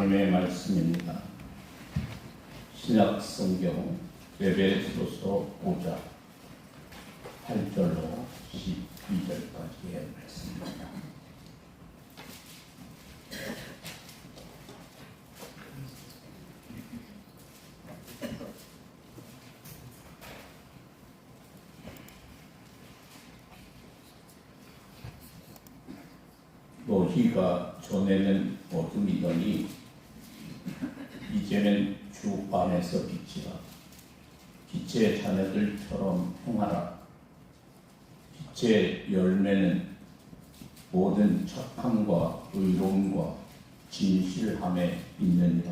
하나님의 말씀입니다. 신약 성경 에베소서 5장 8절로 12절까지의 말씀입니다. 너희가 전에는 어둠이더니 이제는 주 안에서 빛이라. 빛의 자녀들처럼 행하라. 빛의 열매는 모든 착함과 의로움과 진실함에 있느니라.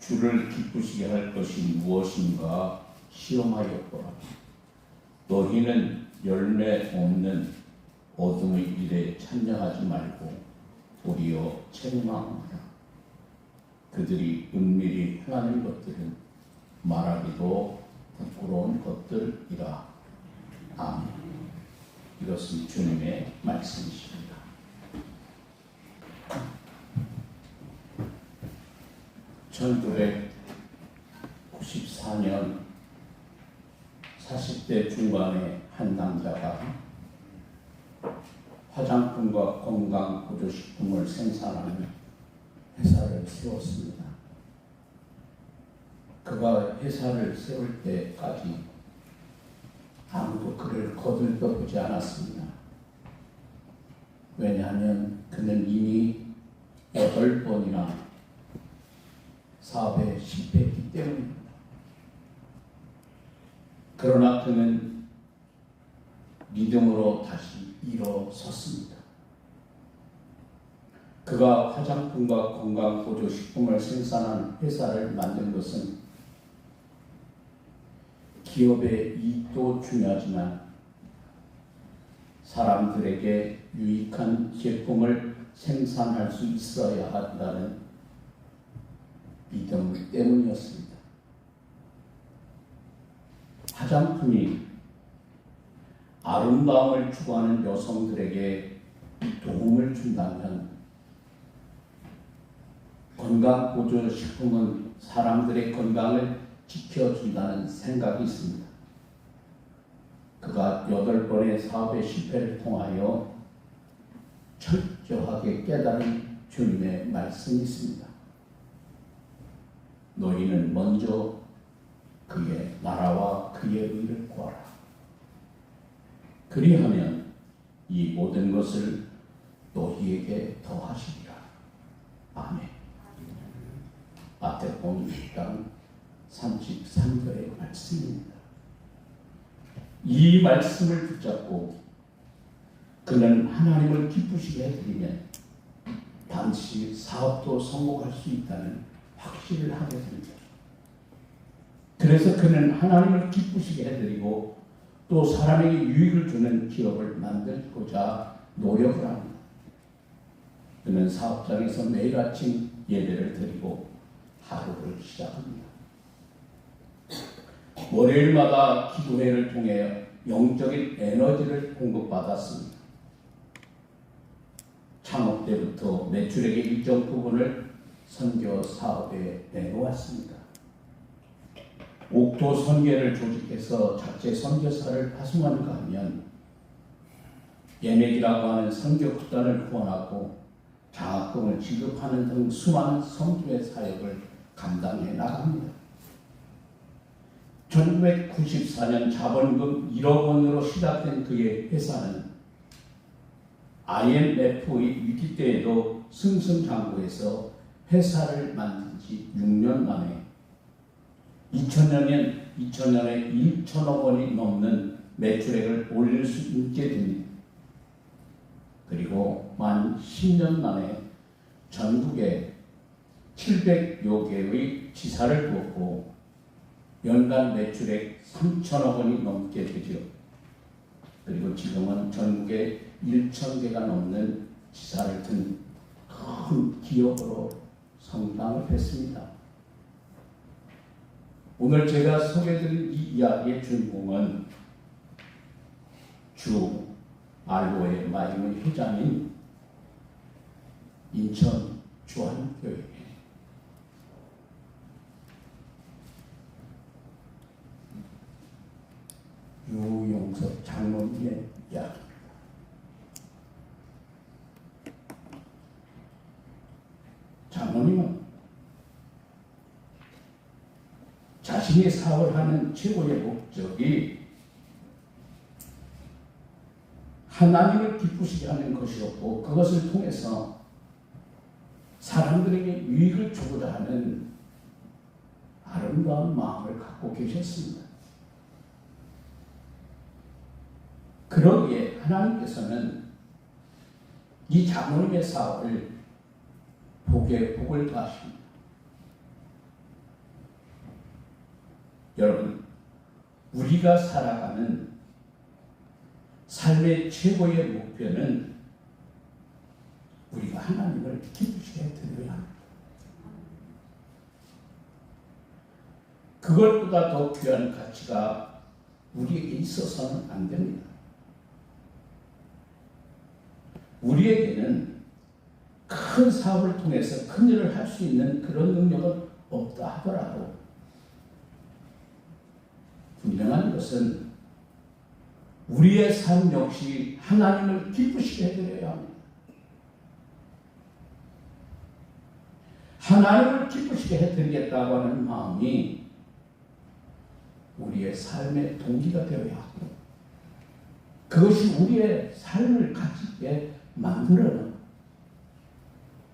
주를 기쁘시게 할 것이 무엇인가 시험하여 보라. 너희는 열매 없는 어둠의 일에 참여하지 말고 도리어 책망하라. 그들이 은밀히 행하는 것들은 말하기도 부끄러운 것들이라. 아멘. 이것은 주님의 말씀이십니다. (1994년) 40대 중반의 한 남자가 화장품과 건강보조식품을 생산하는 회사를 세웠습니다. 그가 회사를 세울 때까지 아무도 그를 거들떠보지 않았습니다. 왜냐하면 그는 이미 8번이나 사업에 실패했기 때문입니다. 그러나 그는 믿음으로 다시 일어섰습니다. 그가 화장품과 건강보조식품을 생산하는 회사를 만든 것은 기업의 이익도 중요하지만 사람들에게 유익한 제품을 생산할 수 있어야 한다는 믿음 때문이었습니다. 화장품이 아름다움을 추구하는 여성들에게 도움을 준다면 건강보조식품은 사람들의 건강을 지켜준다는 생각이 있습니다. 그가 8번의 사업의 실패를 통하여 철저하게 깨달은 주님의 말씀이 있습니다. 너희는 먼저 그의 나라와 그의 의를 구하라. 그리하면 이 모든 것을 너희에게 더하시리라. 아멘. 마태복음 6장 33절의 말씀입니다. 이 말씀을 붙잡고 그는 하나님을 기쁘시게 해드리면 반드시 사업도 성공할 수 있다는 확신을 하게 됩니다. 그래서 그는 하나님을 기쁘시게 해드리고 또 사람에게 유익을 주는 기업을 만들고자 노력을 합니다. 그는 사업장에서 매일 아침 예배를 드리고 하루를 시작합니다. 월요일마다 기도회를 통해 영적인 에너지를 공급받았습니다. 창업 때부터 매출액의 일정 부분을 선교 사업에 내놓았습니다. 옥토 선교를 조직해서 자체 선교사를 파송하는가 하면 예맥이라고 하는 선교 구단을 후원하고 장학금을 지급하는 등 수많은 선교의 사역을 감당해 나갑니다. 1994년 자본금 1억 원으로 시작된 그의 회사는 IMF의 위기 때에도 승승장구해서 회사를 만든 지 6년 만에 2000년에 1천억 원이 넘는 매출액을 올릴 수 있게 됩니다. 그리고 만 10년 만에 전국에 700여 개의 지사를 두었고 연간 매출액 3천억 원이 넘게 되죠. 그리고 지금은 전국에 1,000개가 넘는 지사를 둔 큰 기업으로 성장을 했습니다. 오늘 제가 소개해드린 이 이야기의 주인공은 주 알로에 마임의 회장인 인천 주한교회 유용석 장로님의 이야기입니다. 장로님은 자신이 사업을 하는 최고의 목적이 하나님을 기쁘시게 하는 것이었고, 그것을 통해서 사람들에게 유익을 주고자 하는 아름다운 마음을 갖고 계셨습니다. 그러기에 하나님께서는 이 장로님의 사업을 복에 복을 더하십니다. 여러분, 우리가 살아가는 삶의 최고의 목표는 우리가 하나님을 기쁘시게 드려야 합니다. 그것보다 더 귀한 가치가 우리에게 있어서는 안 됩니다. 우리에게는 큰 사업을 통해서 큰 일을 할 수 있는 그런 능력은 없다 하더라도 분명한 것은 우리의 삶 역시 하나님을 기쁘시게 해드려야 합니다. 하나님을 기쁘시게 해드리겠다고 하는 마음이 우리의 삶의 동기가 되어야 하고, 그것이 우리의 삶을 가치 있게 만들어는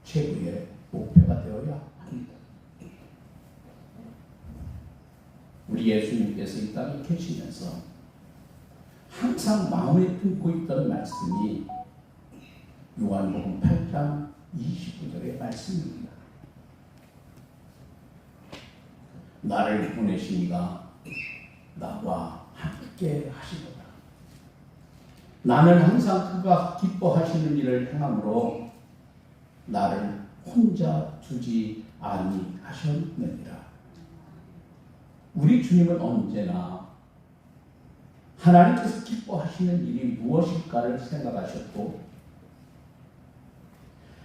최고의 목표가 되어야 합니다. 우리 예수님께서 이 땅에 계시면서 항상 마음에 품고 있던 말씀이 요한복음 8장 29절의 말씀입니다. 나를 보내신 이가 나와 함께 하시도다. 나는 항상 그가 기뻐하시는 일을 행함으로 나를 혼자 두지 아니하셨느니라. 우리 주님은 언제나 하나님께서 기뻐하시는 일이 무엇일까를 생각하셨고,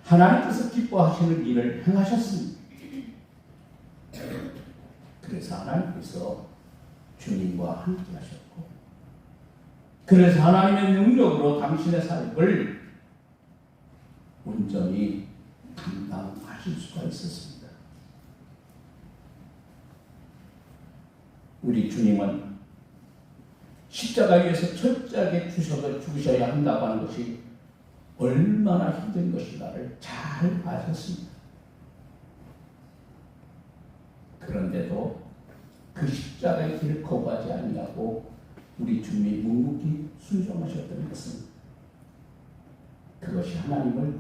하나님께서 기뻐하시는 일을 행하셨습니다. 그래서 하나님께서 주님과 함께 하셨고, 그래서 하나님의 능력으로 당신의 사역을 온전히 감당하실 수가 있었습니다. 우리 주님은 십자가에서 철저하게 죽으셔야 한다고 하는 것이 얼마나 힘든 것인가를 잘 아셨습니다. 그런데도 그 십자가의 길을 거부하지 아니하고 우리 주님이 묵묵히 순종하셨던 것은 그것이 하나님을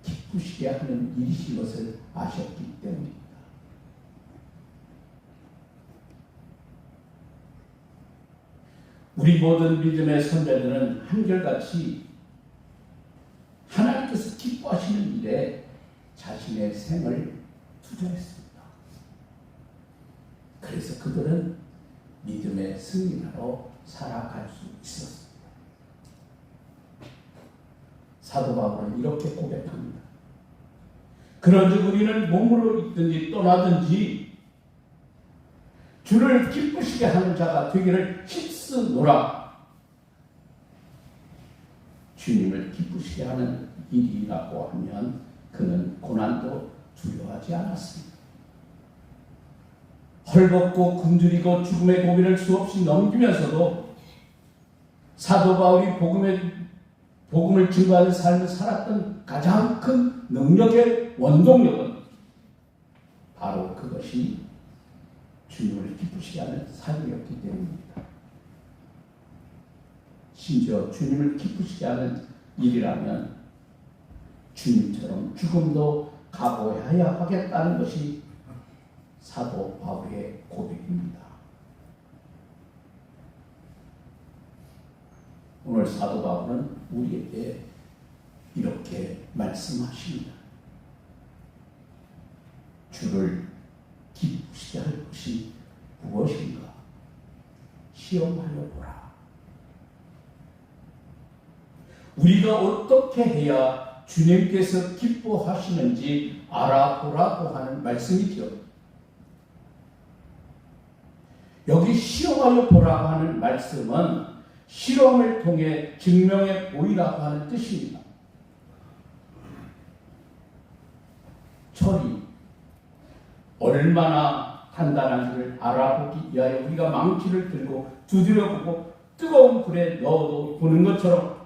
기쁘시게 하는 일이신 것을 아셨기 때문입니다. 우리 모든 믿음의 선배들은 한결같이 하나님께서 기뻐하시는 일에 자신의 생을 투자했습니다. 그래서 그들은 믿음의 승리하러 살아갈 수 있었습니다. 사도 바울은 이렇게 고백합니다. 그런즉 우리는 몸으로 있든지 떠나든지 주를 기쁘시게 하는 자가 되기를 힘쓰노라. 주님을 기쁘시게 하는 일이라고 하면 그는 고난도 두려워하지 않았습니다. 헐벗고 굶주리고 죽음의 고비를 수없이 넘기면서도 사도 바울이 복음을 증거하는 삶을 살았던 가장 큰 능력의 원동력은 바로 그것이 주님을 기쁘시게 하는 삶이었기 때문입니다. 심지어 주님을 기쁘시게 하는 일이라면 주님처럼 죽음도 각오해야 하겠다는 것이 사도 바울의 고백입니다. 오늘 사도 바울은 우리에게 이렇게 말씀하십니다. 주를 기쁘시게 할 것이 무엇인가 시험하여 보라. 우리가 어떻게 해야 주님께서 기뻐하시는지 알아보라고 하는 말씀이죠. 여기 실험하여 보라고 하는 말씀은 실험을 통해 증명해 보이라고 하는 뜻입니다. 철이 얼마나 단단한지를 알아보기 위하여 우리가 망치를 들고 두드려보고 뜨거운 불에 넣어도 보는 것처럼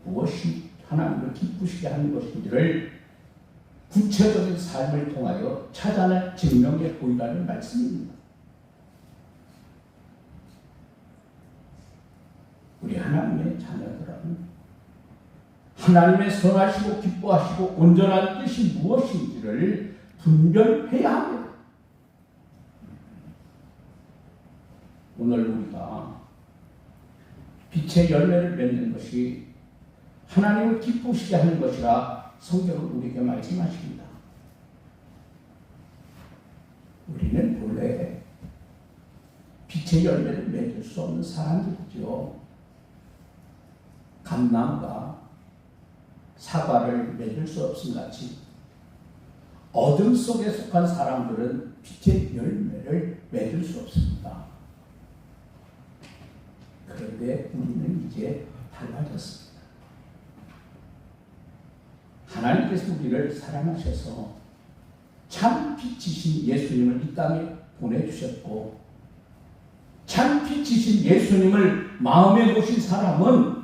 무엇이 하나님을 기쁘시게 하는 것인지를 구체적인 삶을 통하여 찾아내 증명해 보이라는 말씀입니다. 우리 하나님의 자녀들은 하나님의 선하시고 기뻐하시고 온전한 뜻이 무엇인지를 분별해야 합니다. 오늘 우리가 빛의 열매를 맺는 것이 하나님을 기쁘시게 하는 것이라 성경은 우리에게 말씀하십니다. 우리는 본래 빛의 열매를 맺을 수 없는 사람들이죠. 감나무가 사과를 맺을 수 없음 같이 어둠 속에 속한 사람들은 빛의 열매를 맺을 수 없습니다. 그런데 우리는 이제 달라졌습니다. 하나님께서 우리를 사랑하셔서 참 빛이신 예수님을 이 땅에 보내주셨고, 참 빛이신 예수님을 마음에 모신 사람은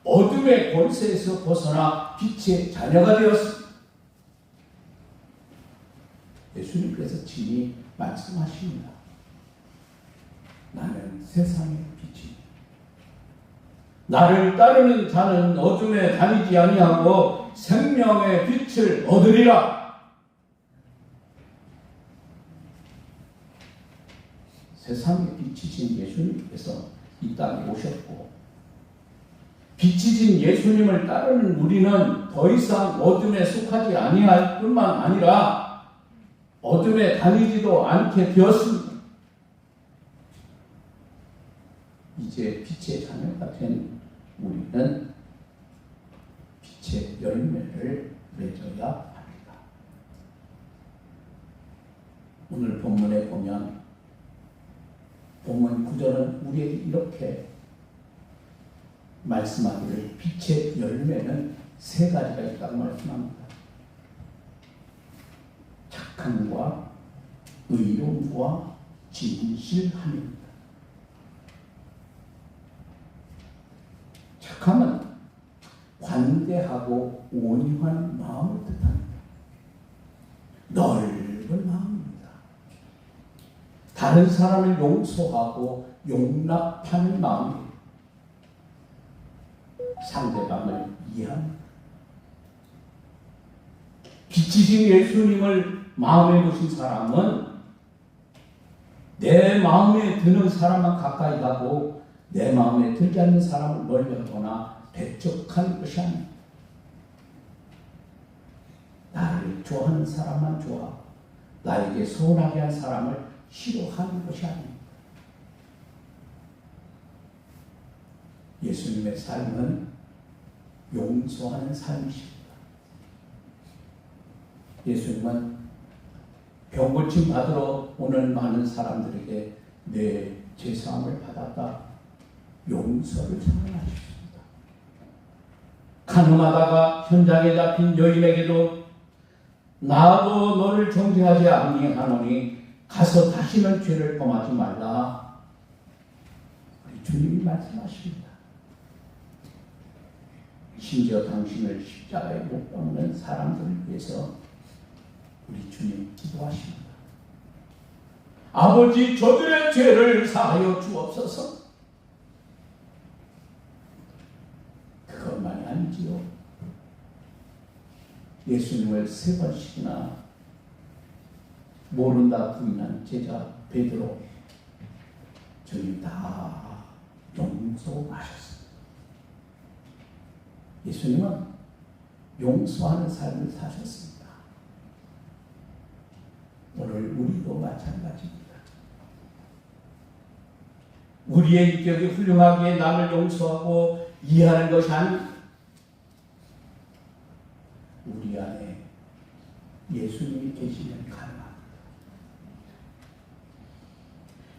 어둠의 권세에서 벗어나 빛의 자녀가 되었습니다. 예수님께서 친히 말씀하십니다. 나는 세상의 빛이니 나를 따르는 자는 어둠에 다니지 아니하고 생명의 빛을 얻으리라. 세상의 빛이신 예수님께서 이 땅에 오셨고, 빛이신 예수님을 따르는 우리는 더 이상 어둠에 속하지 아니할 뿐만 아니라 어둠에 다니지도 않게 되었습니다. 이제 빛의 자녀가 된 우리는 빛의 열매를 맺어야 합니다. 오늘 본문에 보면 본문 9절은 우리에게 이렇게 말씀하기를 빛의 열매는 세 가지가 있다고 말씀합니다. 착함과 의로움과 진실함입니다. 착함은 관대하고 온유한 마음을 뜻합니다. 넓은 마음입니다. 다른 사람을 용서하고 용납하는 마음입니다. 상대방을 이해합니다. 빛이신 예수님을 마음에 모신 사람은 내 마음에 드는 사람만 가까이 가고 내 마음에 들지 않는 사람을 멀리하거나 배척하는 것이 아닙니다. 나를 좋아하는 사람만 좋아하고 나에게 서운하게 한 사람을 싫어하는 것이 아닙니다. 예수님의 삶은 용서하는 삶이십니다. 예수님은 병고침 받으러 오는 많은 사람들에게 내 죄사함을 받았다, 용서를 선언하셨습니다. 가늠하다가 현장에 잡힌 여인에게도 나도 너를 정죄하지 아니하노니 가서 다시는 죄를 범하지 말라, 우리 주님이 말씀하십니다. 심지어 당신을 십자가에 못 박는 사람들을 위해서 우리 주님 기도하십니다. 아버지, 저들의 죄를 사하여 주옵소서. 그것만이 아니지요. 예수님을 3번씩이나 모른다 부인한 제자 베드로, 주님 다 용서하셨습니다. 예수님은 용서하는 삶을 사셨습니다. 오늘 우리도 마찬가지입니다. 우리의 인격이 훌륭하게 남을 용서하고 이해하는 것이 아닌 우리 안에 예수님이 계시면 가능합니다.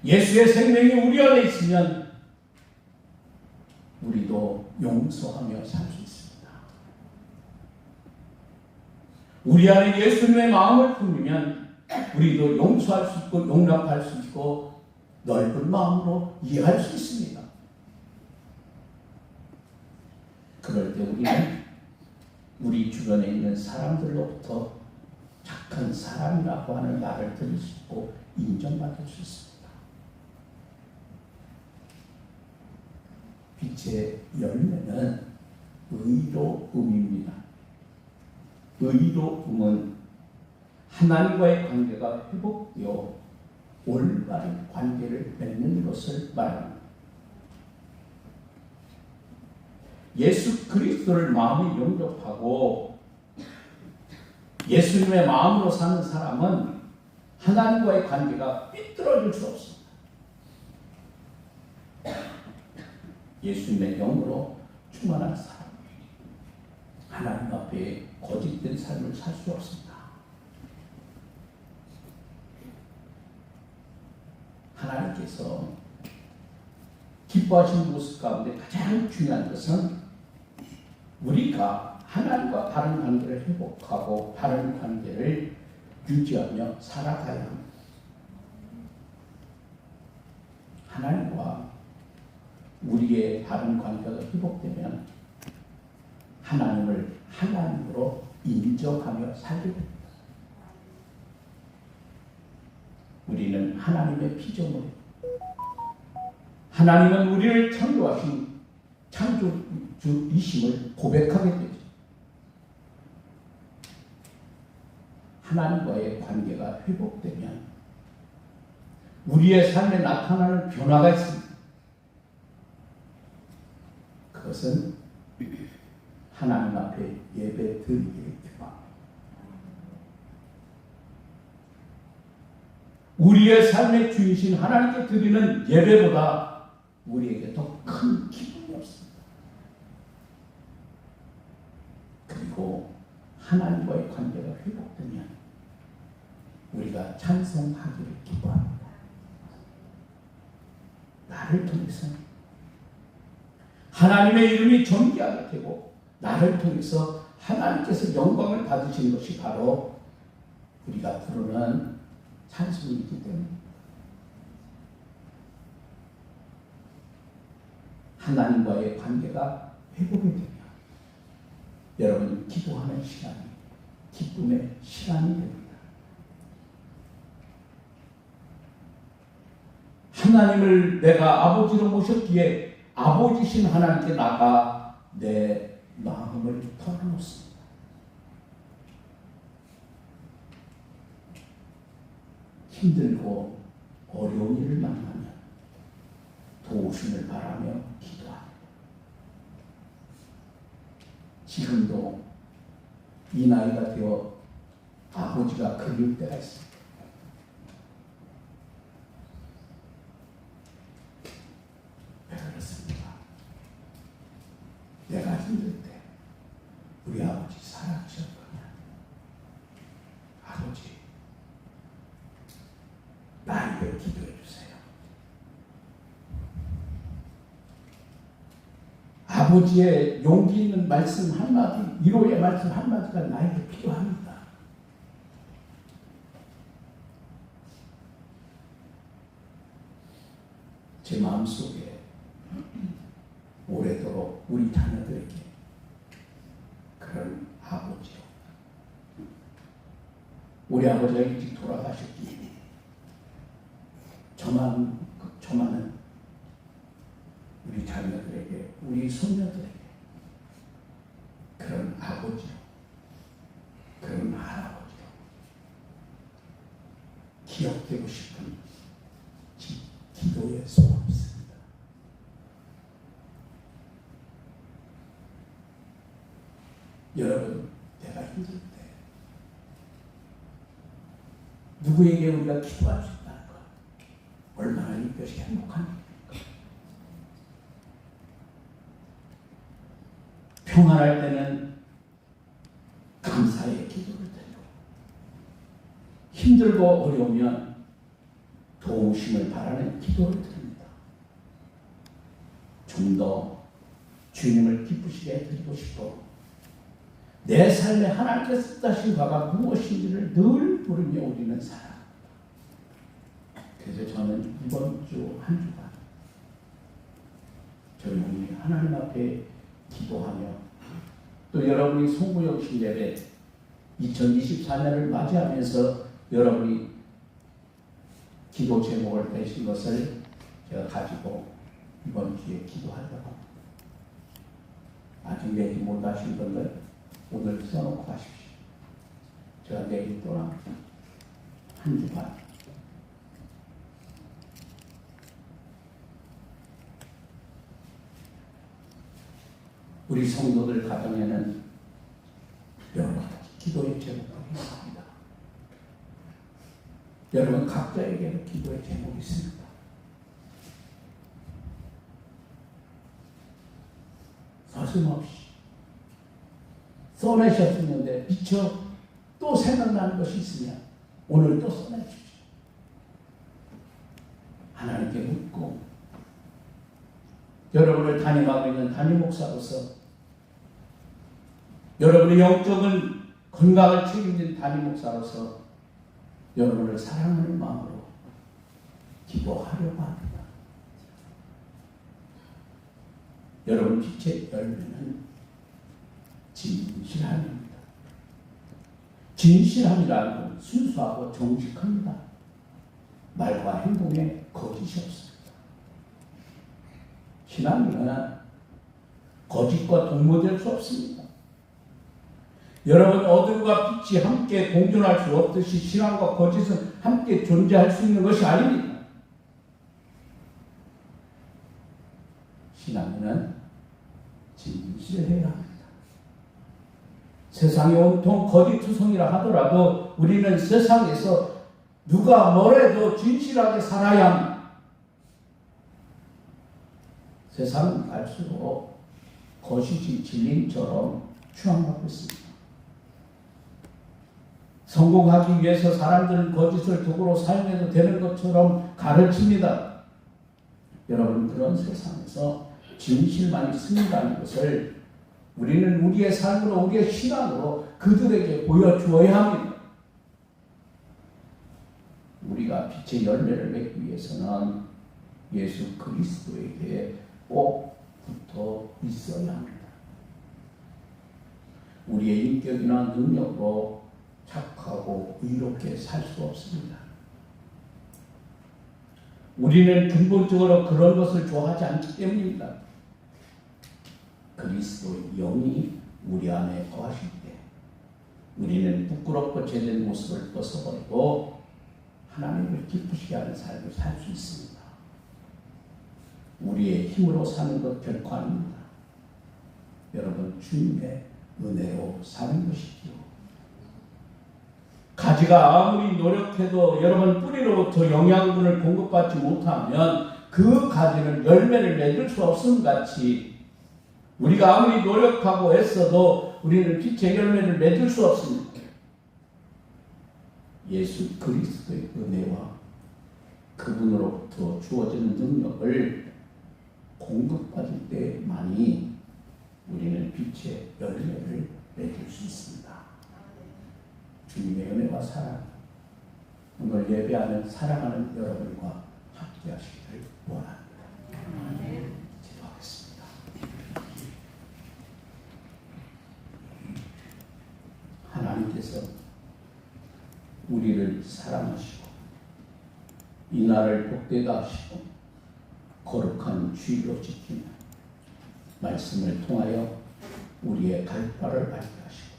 예수의 생명이 우리 안에 있으면 우리도 용서하며 살 수 있습니다. 우리 안에 예수님의 마음을 품으면 우리도 용서할 수 있고 용납할 수 있고 넓은 마음으로 이해할 수 있습니다. 그럴 때 우리는 우리 주변에 있는 사람들로부터 착한 사람이라고 하는 말을 들을 수 있고 인정받을 수 있습니다. 빛의 열매는 의로움입니다. 의로움은 하나님과의 관계가 회복되어 올바른 관계를 맺는 것을 말합니다. 예수 그리스도를 마음에 영접하고 예수님의 마음으로 사는 사람은 하나님과의 관계가 삐뚤어질 수 없습니다. 예수님의 영으로 충만한 사람, 하나님 앞에 거짓된 삶을 살 수 없습니다. 하나님께서 기뻐하시는 모습 가운데 가장 중요한 것은 우리가 하나님과 바른 관계를 회복하고 바른 관계를 유지하며 살아가야 합니다. 하나님과 우리의 바른 관계가 회복되면 하나님을 하나님으로 인정하며 살게 됩니다. 우리는 하나님의 피조물, 하나님은 우리를 창조하신 창조주이심을 고백하게 되죠. 하나님과의 관계가 회복되면 우리의 삶에 나타나는 변화가 있습니다. 그것은 하나님 앞에 예배 드리기를 기뻐합니다. 우리의 삶의 주이신 하나님께 드리는 예배보다 우리에게 더 큰 기쁨이 없습니다. 그리고 하나님과의 관계가 회복되면 우리가 찬송하기를 기뻐합니다. 나를 통해서 하나님의 이름이 존귀하게 되고 나를 통해서 하나님께서 영광을 받으시는 것이 바로 우리가 부르는 찬송이기 때문입니다. 하나님과의 관계가 회복이 되면 여러분 기도하는 시간이 기쁨의 시간이 됩니다. 하나님을 내가 아버지로 모셨기에 아버지신 하나님께 나가 내 마음을 털어놓습니다. 힘들고 어려운 일을 만나면 도우심을 바라며 기도합니다. 지금도 이 나이가 되어 아버지가 그리울 때가 있습니다. 왜 그렇습니까? 내가 힘들 때 우리 아버지 사랑하셨거든요. 아버지 나에게 기도해 주세요. 아버지의 용기 있는 말씀 한마디, 위로의 말씀 한마디가 나에게 필요합니다. 제 마음속에 오래도록 우리 자녀들에게 그런 아버지요. 우리 아버지가 일찍 돌아가셨기에 저만은 우리 자녀들에게, 우리 손녀들에게 그런 아버지요, 그런 할아버지요 기억되고 싶은 기도의 소원이 있습니다. 여러분, 내가 힘들 때 누구에게 우리가 기도할 수 있다는 것, 얼마나 이것이 행복한 일입니까? 평안할 때는 감사의 기도를 드리고 힘들고 어려우면 도우심을 바라는 기도를 드립니다. 좀 더 주님을 기쁘시게 해드리고 싶고 내 삶에 하나님께서 뜻하신 바가 무엇인지를 늘 부르며 우리는 살아갑니다. 그래서 저는 이번 주 한 주간 조용히 하나님 앞에 기도하며 또 여러분이 송구영신 예배 2024년을 맞이하면서 여러분이 기도 제목을 내신 것을 제가 가지고 이번 주에 기도하려고 합니다. 아직 내지 못하신 분들 오늘 써놓고 가십시오. 제가 내일 떠납니다. 한 주간 우리 성도들 가정에는 여러 가지 기도의 제목들이 있습니다. 여러분 각자에게는 기도의 제목이 있습니다. 서슴없이 써내셨었는데 미처 또 생각나는 것이 있으면 오늘 또 써내주십시오. 하나님께 묻고 여러분을 담임하고 있는 담임 목사로서 여러분의 영적인 건강을 책임진 담임 목사로서 여러분을 사랑하는 마음으로 기도하려고 합니다. 여러분 빛의 열매는 진실함입니다. 진실함이라는 건 순수하고 정직합니다. 말과 행동에 거짓이 없습니다. 신앙은 거짓과 동모될 수 없습니다. 여러분 어둠과 빛이 함께 공존할 수 없듯이 신앙과 거짓은 함께 존재할 수 있는 것이 아닙니다. 신앙은 진실해야 합니다. 세상이 온통 거짓투성이라 하더라도 우리는 세상에서 누가 뭐래도 진실하게 살아야 합니다. 세상은 갈수록 거짓이 진리처럼 추앙받고 있습니다. 성공하기 위해서 사람들은 거짓을 도구로 사용해도 되는 것처럼 가르칩니다. 여러분 그런 세상에서 진실만이 승리라는 것을 우리는 우리의 삶으로 우리의 신앙으로 그들에게 보여주어야 합니다. 우리가 빛의 열매를 맺기 위해서는 예수 그리스도에게 꼭 붙어 있어야 합니다. 우리의 인격이나 능력으로 착하고 의롭게 살 수 없습니다. 우리는 근본적으로 그런 것을 좋아하지 않기 때문입니다. 그리스도의 영이 우리 안에 거하실 때 우리는 부끄럽고 죄된 모습을 벗어버리고 하나님을 기쁘시게 하는 삶을 살 수 있습니다. 우리의 힘으로 사는 것 결코 아닙니다. 여러분 주님의 은혜로 사는 것이지요. 가지가 아무리 노력해도 여러분 뿌리로부터 영양분을 공급받지 못하면 그 가지는 열매를 맺을 수 없음 같이 우리가 아무리 노력하고 애써도 우리는 빛의 열매를 맺을 수 없습니다. 예수 그리스도의 은혜와 그분으로부터 주어지는 능력을 공급받을 때만이 우리는 빛의 열매를 맺을 수 있습니다. 주님의 은혜와 사랑, 오늘 예배하는 사랑하는 여러분과 함께하시기를 원합니다. 기도하겠습니다. 하나님께서 우리를 사랑하시고 이 날을 복되게 하시고 거룩한 주의로 지키는 말씀을 통하여 우리의 갈 바를 알게 하시고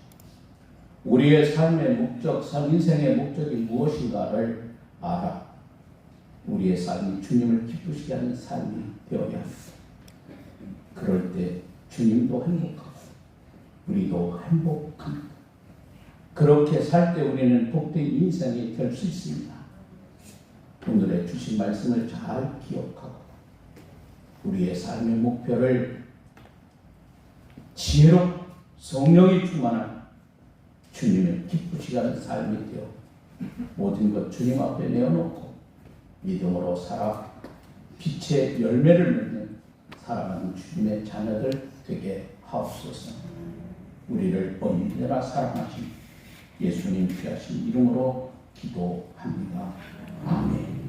우리의 삶의 목적, 인생의 목적이 무엇인가를 알아 우리의 삶이 주님을 기쁘시게 하는 삶이 되어야 합니다. 그럴 때 주님도 행복하고 우리도 행복합니다. 그렇게 살 때 우리는 복된 인생이 될 수 있습니다. 오늘의 주신 말씀을 잘 기억하고 우리의 삶의 목표를 지혜롭 성령이 충만한 주님을 기쁘시게 하는 삶이 되어 모든 것 주님 앞에 내어놓고 믿음으로 살아 빛의 열매를 맺는 사랑하는 주님의 자녀들 되게 하옵소서. 우리를 언제나 사랑하신 예수님 귀하신 이름으로 기도합니다. 아멘.